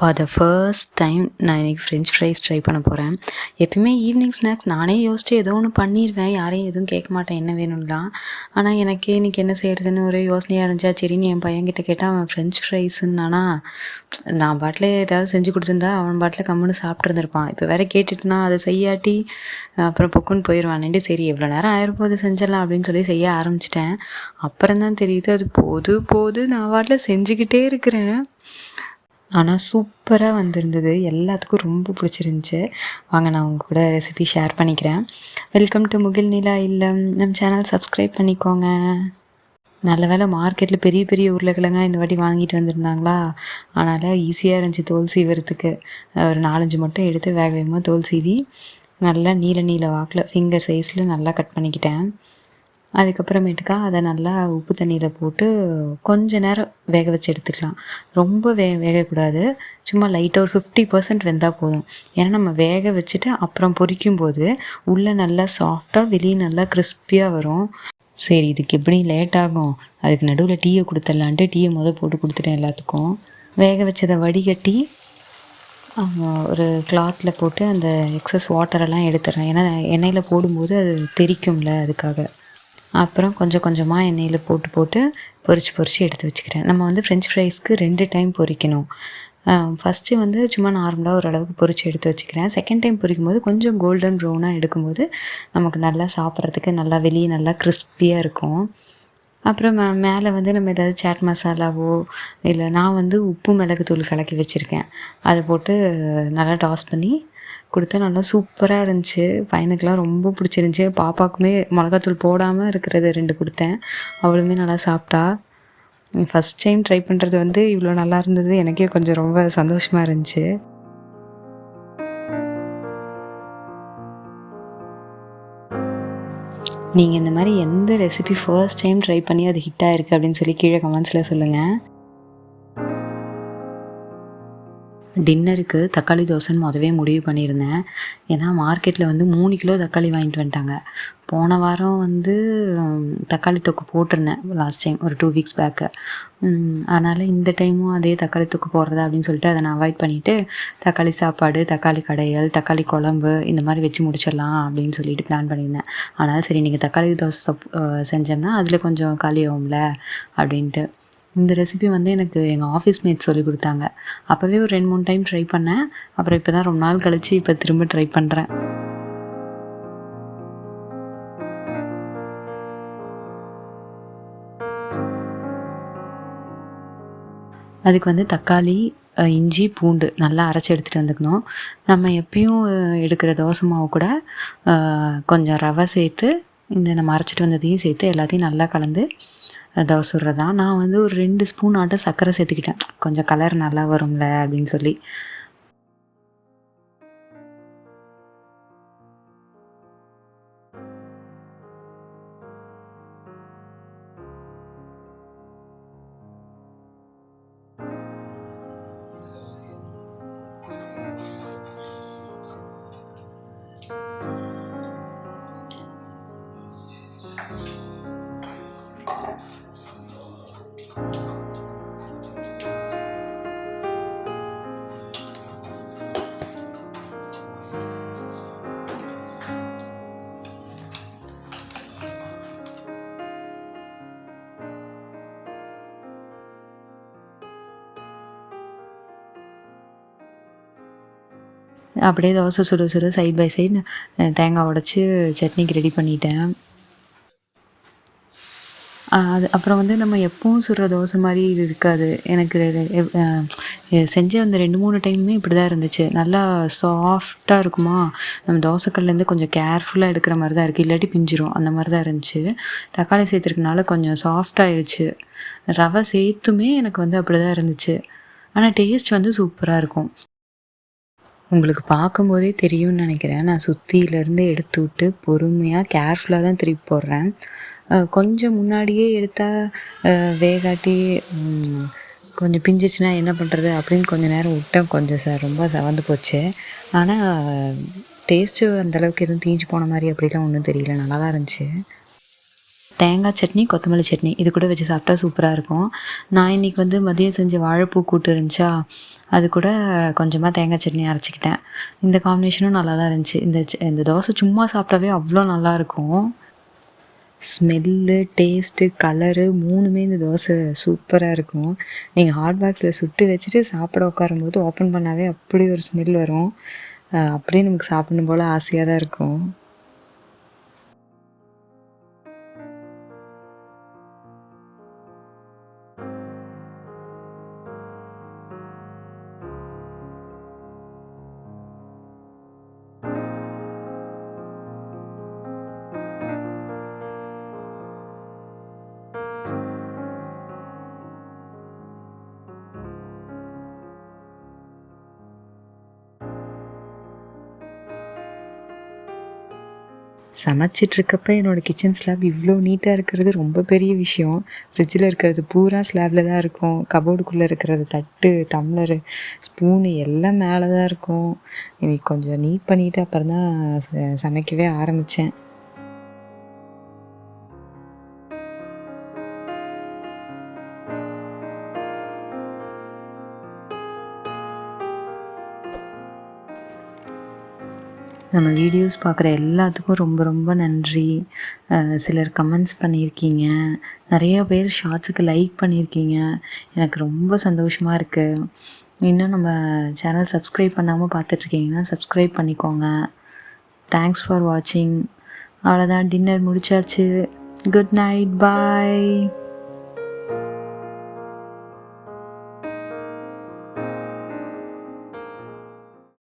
For the first time நான் இன்றைக்கி French fries try பண்ண போகிறேன். எப்பயுமே ஈவினிங் ஸ்நாக்ஸ் நானே யோசிச்சு ஏதோ ஒன்று பண்ணிடுவேன், யாரையும் எதுவும் கேட்க மாட்டேன் என்ன வேணும்லாம். ஆனால் எனக்கே இன்றைக்கி என்ன செய்கிறதுன்னு ஒரு யோசனையாக இருந்துச்சா, சரின்னு என் பையன்கிட்ட கேட்டால் அவன் ஃப்ரெஞ்ச் ஃப்ரைஸுன்னானா நான் பாட்டில் ஏதாவது செஞ்சு கொடுத்துருந்தா அவன் பாட்டில் கம்முன்னு சாப்பிட்ருந்துருப்பான். இப்போ வேறு கேட்டுட்டுனா அதை செய்யாட்டி அப்புறம் பொக்குன்னு போயிடுவான்ட்டு, சரி எவ்வளோ நேரம் ஆயிருப்போது செஞ்சிடலாம் அப்படின்னு சொல்லி செய்ய ஆரம்பிச்சிட்டேன். அப்புறம் தான் தெரியுது அது போது நான் பாட்டில் செஞ்சுக்கிட்டே இருக்கிறேன். ஆனால் சூப்பராக வந்திருந்தது, எல்லாத்துக்கும் ரொம்ப பிடிச்சிருந்துச்சி. வாங்க நான் உங்கள் கூட ரெசிபி ஷேர் பண்ணிக்கிறேன். வெல்கம் டு முகில் நிலா இல்லம். நம்ம சேனல் சப்ஸ்கிரைப் பண்ணிக்கோங்க. நல்ல வேலை மார்க்கெட்டில் பெரிய பெரிய உருளைக்கிழங்காக இந்த வாட்டி வாங்கிட்டு வந்திருந்தாங்களா, அதனால் ஈஸியாக இருந்துச்சு தோல் சீவறதுக்கு. ஒரு 4-5 மட்டும் எடுத்து வேக வேகமாக தோல் சீவி நல்லா நீல வாக்கில் ஃபிங்கர் சைஸில் நல்லா கட் பண்ணிக்கிட்டேன். அதுக்கப்புறமேட்டுக்கா அதை நல்லா உப்பு தண்ணியில் போட்டு கொஞ்ச நேரம் வேக வச்சு எடுத்துக்கலாம். ரொம்ப வேகக்கூடாது, சும்மா லைட்டாக ஒரு 50% வெந்தால் போதும். ஏன்னா நம்ம வேக வச்சுட்டு அப்புறம் பொரிக்கும்போது உள்ளே நல்லா சாஃப்டாக வெளியே நல்லா கிறிஸ்பியாக வரும். சரி இதுக்கு எப்படி லேட் ஆகும், அதுக்கு நடுவில் டீயை கொடுத்துடலான்ட்டு டீயை போட்டு கொடுத்துட்டேன் எல்லாத்துக்கும். வேக வச்சதை வடிகட்டி ஒரு கிளாத்தில் போட்டு அந்த எக்ஸஸ் வாட்டரெல்லாம் எடுத்துடுறேன். ஏன்னா எண்ணெயில் போடும்போது அது தெறிக்கும்ல, அதுக்காக. அப்புறம் கொஞ்சம் கொஞ்சமாக எண்ணெயில் போட்டு பொரித்து எடுத்து வச்சுக்கிறேன். நம்ம ஃப்ரெஞ்ச் ஃப்ரைஸ்க்கு 2 டைம் பொரிக்கணும். ஃபஸ்ட்டு சும்மா நார்மலாக ஓரளவுக்கு பொரித்து எடுத்து வச்சுக்கிறேன். செகண்ட் டைம் பொரிக்கும்போது கொஞ்சம் கோல்டன் ப்ரௌனாக எடுக்கும்போது நமக்கு நல்லா சாப்பிட்றதுக்கு நல்லா வெளியே நல்லா கிறிஸ்பியாக இருக்கும். அப்புறம் மேலே நம்ம ஏதாவது சாட் மசாலாவோ இல்லை நான் உப்பு மிளகுத்தூள் கலக்கி வச்சுருக்கேன், அதை போட்டு நல்லா டாஸ் பண்ணி கொடுத்தா நல்லா சூப்பராக இருந்துச்சு. பையனுக்கெலாம் ரொம்ப பிடிச்சிருந்துச்சி. பாப்பாவுக்குமே மிளகாத்தூள் போடாமல் இருக்கிறது 2 கொடுத்தேன், அவளுமே நல்லா சாப்பிட்டா. ஃபஸ்ட் டைம் ட்ரை பண்ணுறது இவ்வளோ நல்லா இருந்தது, எனக்கே கொஞ்சம் ரொம்ப சந்தோஷமாக இருந்துச்சு. நீங்கள் இந்த மாதிரி எந்த ரெசிபி ஃபர்ஸ்ட் டைம் ட்ரை பண்ணி அது ஹிட் ஆகிருக்கு அப்படின்னு சொல்லி கீழே கமெண்ட்ஸில் சொல்லுங்கள். டின்னருக்கு தக்காளி தோசைன்னு மொதவே முடிவு பண்ணியிருந்தேன். ஏன்னா மார்க்கெட்டில் 3 கிலோ தக்காளி வாங்கிட்டு வந்துட்டாங்க. போன வாரம் தக்காளி தொக்கு போட்டிருந்தேன் லாஸ்ட் டைம், ஒரு 2 வீக்ஸ் பேக்கு. அதனால் இந்த டைமும் அதே தக்காளி தொக்கு போடுறதா அப்படின்னு சொல்லிட்டு அதை நான் அவாய்ட் பண்ணிவிட்டு தக்காளி சாப்பாடு, தக்காளி கடையல், தக்காளி குழம்பு இந்த மாதிரி வச்சு முடிச்சிடலாம் அப்படின்னு சொல்லிட்டு பிளான் பண்ணியிருந்தேன். அதனால் சரி நீங்கள் தக்காளி தோசை செஞ்சோம்னா அதில் கொஞ்சம் காலி ஆகும்ல அப்படின்ட்டு. இந்த ரெசிபி எனக்கு எங்கள் ஆஃபீஸ் மேட் சொல்லி கொடுத்தாங்க. அப்போவே ஒரு 2-3 டைம் ட்ரை பண்ணேன். அப்புறம் இப்போ தான் ரொம்ப நாள் கழித்து இப்போ திரும்ப ட்ரை பண்ணுறேன். அதுக்கு தக்காளி, இஞ்சி, பூண்டு நல்லா அரைச்சி எடுத்துகிட்டு வந்துக்கணும். நம்ம எப்பயும் எடுக்கிற தோசை மாவு கூட கொஞ்சம் ரவை சேர்த்து நம்ம அரைச்சிட்டு வந்ததையும் சேர்த்து எல்லாத்தையும் நல்லா கலந்து தோசை சுடுறது தான். நான் ஒரு 2 ஸ்பூன் ஆட்டம் சர்க்கரை சேர்த்துக்கிட்டேன், கொஞ்சம் கலர் நல்லா வரும்ல அப்படின்னு சொல்லி. அப்படியே தோசை சுட சைட் பை சைடு தேங்காய் உடச்சி சட்னிக்கு ரெடி பண்ணிட்டேன். அது அப்புறம் நம்ம எப்பவும் சுடுற தோசை மாதிரி இது இருக்காது. எனக்கு செஞ்ச அந்த 2-3 டைமுமே இப்படி தான் இருந்துச்சு. நல்லா சாஃப்டாக இருக்குமா, நம்ம தோசைக்கல்லேருந்து கொஞ்சம் கேர்ஃபுல்லாக எடுக்கிற மாதிரி தான் இருக்குது, இல்லாட்டி பிஞ்சிரும், அந்த மாதிரி தான் இருந்துச்சு. தக்காளி சேர்த்துருக்கனால கொஞ்சம் சாஃப்டாகிடுச்சு. ரவை சேர்த்துமே எனக்கு அப்படி தான் இருந்துச்சு. ஆனால் டேஸ்ட் சூப்பராக இருக்கும். உங்களுக்கு பார்க்கும்போதே தெரியும்னு நினைக்கிறேன். நான் சுற்றியிலேருந்து எடுத்து விட்டு பொறுமையாக கேர்ஃபுல்லாக தான் திருப்பி போடுறேன். கொஞ்சம் முன்னாடியே எடுத்தால் வேகாட்டி கொஞ்சம் பிஞ்சிச்சுன்னா என்ன பண்ணுறது அப்படின்னு கொஞ்சம் நேரம் விட்டேன். கொஞ்சம் ரொம்ப செவந்து போச்சு. ஆனால் டேஸ்ட்டு அந்தளவுக்கு எதுவும் தீஞ்சு போன மாதிரி அப்படிலாம் ஒன்றும் தெரியல, நல்லா தான் இருந்துச்சு. தேங்காய் சட்னி, கொத்தமல்லி சட்னி இது கூட வச்சு சாப்பிட்டா சூப்பராக இருக்கும். நான் இன்றைக்கி வந்து மதியம் செஞ்ச வாழைப்பூ கூட்டு இருந்துச்சா, அது கூட கொஞ்சமாக தேங்காய் சட்னி அரைச்சிக்கிட்டேன். இந்த காம்பினேஷனும் நல்லா தான் இருந்துச்சு. இந்த தோசை சும்மா சாப்பிட்டாவே அவ்வளோ நல்லாயிருக்கும். ஸ்மெல்லு, டேஸ்ட்டு, கலரு 3மே இந்த தோசை சூப்பராக இருக்கும். நீங்கள் ஹாட் பாக்ஸில் சுட்டு வச்சுட்டு சாப்பிட உட்காரும்போது ஓப்பன் பண்ணாவே அப்படி ஒரு ஸ்மெல் வரும். அப்படியே நமக்கு சாப்பிடணும் போல் ஆசையாக தான் இருக்கும். சமைச்சிட்ருக்கப்ப என்னோடய கிச்சன் ஸ்லாப் இவ்வளோ நீட்டாக இருக்கிறது ரொம்ப பெரிய விஷயம். ஃப்ரிட்ஜில் இருக்கிறது பூரா ஸ்லாப்பில் தான் இருக்கும். கபோர்டுக்குள்ளே இருக்கிறது தட்டு, டம்ளரு, ஸ்பூனு எல்லாம் மேலே தான் இருக்கும். இன்னைக்கு கொஞ்சம் நீட் பண்ணிவிட்டு அப்புறம் தான் சமைக்கவே ஆரம்பித்தேன். நம்ம வீடியோஸ் பார்க்குற எல்லாத்துக்கும் ரொம்ப ரொம்ப நன்றி. சிலர் கமெண்ட்ஸ் பண்ணியிருக்கீங்க, நிறையா பேர் ஷார்ட்ஸுக்கு லைக் பண்ணியிருக்கீங்க. எனக்கு ரொம்ப சந்தோஷமாக இருக்குது. இன்னும் நம்ம சேனல் சப்ஸ்கிரைப் பண்ணாமல் பார்த்துட்ருக்கீங்கன்னா சப்ஸ்கிரைப் பண்ணிக்கோங்க. தேங்க்ஸ் ஃபார் வாட்சிங். அவ்வளோதான், டின்னர் முடிச்சாச்சு. குட் நைட், பாய்.